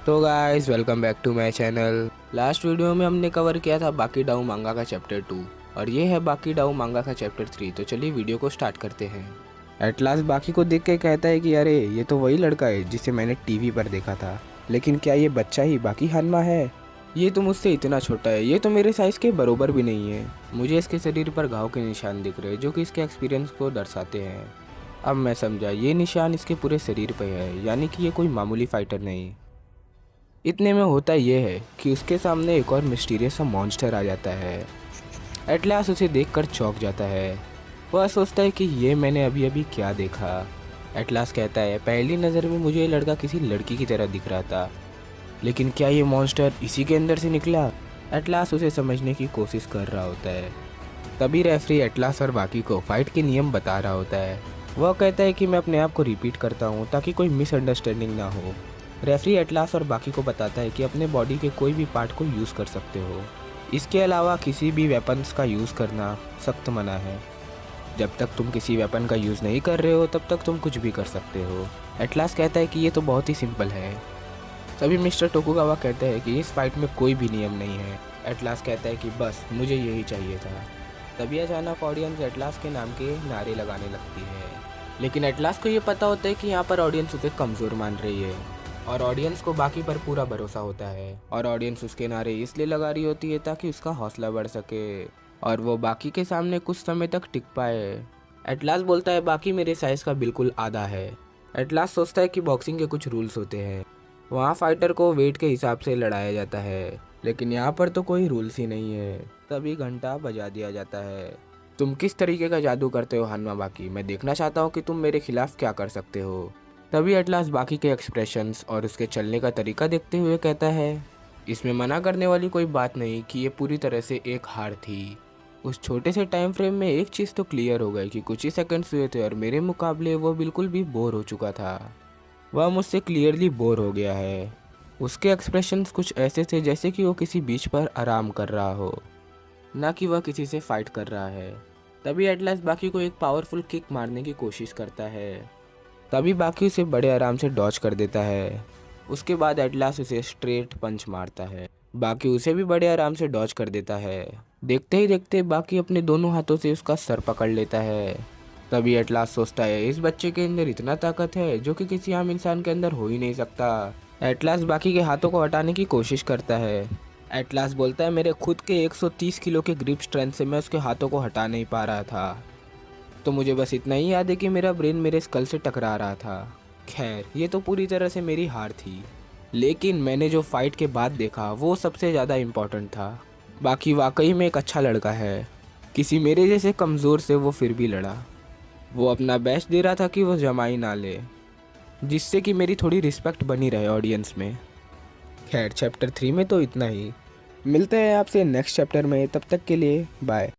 तो guys welcome back to my channel. Last video में हमने कवर किया था बाकी डाउ मांगा का चैप्टर 2 और ये है बाकी डाउ मांगा का चैप्टर 3। तो चलिए वीडियो को स्टार्ट करते हैं। एटलास बाकी को देख के कहता है कि अरे ये तो वही लड़का है जिसे मैंने टीवी पर देखा था, लेकिन क्या ये बच्चा ही बाकी हानमा है? ये तो मुझसे इतना छोटा है, ये तो मेरे साइज के बरोबर भी नहीं है। मुझे इसके शरीर पर घाव के निशान दिख रहे हैं जो कि इसके एक्सपीरियंस को दर्शाते हैं। अब मैं समझा, ये निशान इसके पूरे शरीर पर है, यानी कि ये कोई मामूली फाइटर नहीं। इतने में होता यह है कि उसके सामने एक और मिस्टीरियस सा मॉन्स्टर आ जाता है। एटलास उसे देखकर चौंक जाता है। वह सोचता है कि ये मैंने अभी अभी क्या देखा। एटलास कहता है, पहली नज़र में मुझे ये लड़का किसी लड़की की तरह दिख रहा था, लेकिन क्या ये मॉन्स्टर इसी के अंदर से निकला? एटलास उसे समझने की कोशिश कर रहा होता है। तभी रेफरी एटलास और बाकी को फाइट के नियम बता रहा होता है। वह कहता है कि मैं अपने आप को रिपीट करता हूँ ताकि कोई मिसअंडरस्टैंडिंग ना हो। रेफरी एटलास और बाकी को बताता है कि अपने बॉडी के कोई भी पार्ट को यूज़ कर सकते हो। इसके अलावा किसी भी वेपन्स का यूज़ करना सख्त मना है। जब तक तुम किसी वेपन का यूज़ नहीं कर रहे हो तब तक तुम कुछ भी कर सकते हो। एटलास कहता है कि ये तो बहुत ही सिंपल है। तभी मिस्टर टोकुगावा कहते हैं कि इस फाइट में कोई भी नियम नहीं है। एटलास कहता है कि बस मुझे यही चाहिए था। तभी अचानक ऑडियंस एटलास के नाम के नारे लगाने लगती है, लेकिन एटलास को ये पता होता है कि यहाँ पर ऑडियंस उसे कमज़ोर मान रही है और ऑडियंस को बाकी पर पूरा भरोसा होता है। और ऑडियंस उसके नारे इसलिए लगा रही होती है ताकि उसका हौसला बढ़ सके और वो बाकी के सामने कुछ समय तक टिक पाए। एटलास बोलता है, बाकी मेरे साइज़ का बिल्कुल आधा है। एटलास सोचता है कि बॉक्सिंग के कुछ रूल्स होते हैं, वहाँ फाइटर को वेट के हिसाब से लड़ाया जाता है, लेकिन यहाँ पर तो कोई रूल्स ही नहीं है। तभी घंटा बजा दिया जाता है। तुम किस तरीके का जादू करते हो हानमा बाकी? मैं देखना चाहता हूँ कि तुम मेरे खिलाफ क्या कर सकते हो। तभी एटलास बाकी के एक्सप्रेशंस और उसके चलने का तरीका देखते हुए कहता है, इसमें मना करने वाली कोई बात नहीं कि ये पूरी तरह से एक हार थी। उस छोटे से टाइम फ्रेम में एक चीज़ तो क्लियर हो गई कि कुछ ही सेकंड्स हुए थे और मेरे मुकाबले वो बिल्कुल भी बोर हो चुका था। वह मुझसे क्लियरली बोर हो गया है। उसके एक्सप्रेशंस कुछ ऐसे थे जैसे कि वो किसी बीच पर आराम कर रहा हो, ना कि वह किसी से फाइट कर रहा है। तभी एटलास बाकी को एक पावरफुल किक मारने की कोशिश करता है। तभी बाकी उसे बड़े आराम से डॉज कर देता है। उसके बाद एटलास उसे स्ट्रेट पंच मारता है। बाकी उसे भी बड़े आराम से डॉज कर देता है। देखते ही देखते बाकी अपने दोनों हाथों से उसका सर पकड़ लेता है। तभी एटलास सोचता है, इस बच्चे के अंदर इतना ताकत है जो कि किसी आम इंसान के अंदर हो ही नहीं सकता। एटलास बाकी के हाथों को हटाने की कोशिश करता है। एटलास बोलता है, मेरे खुद के 130 किलो के ग्रिप स्ट्रेंथ से मैं उसके हाथों को हटा नहीं पा रहा था, तो मुझे बस इतना ही याद है कि मेरा ब्रेन मेरे स्कल से टकरा रहा था। खैर, ये तो पूरी तरह से मेरी हार थी, लेकिन मैंने जो फाइट के बाद देखा वो सबसे ज़्यादा इम्पोर्टेंट था। बाकी वाकई में एक अच्छा लड़का है। किसी मेरे जैसे कमज़ोर से वो फिर भी लड़ा। वो अपना बेस्ट दे रहा था कि वो जमाई ना ले, जिससे कि मेरी थोड़ी रिस्पेक्ट बनी रहे ऑडियंस में। खैर, चैप्टर 3 में तो इतना ही। मिलते हैं आपसे नेक्स्ट चैप्टर में, तब तक के लिए बाय।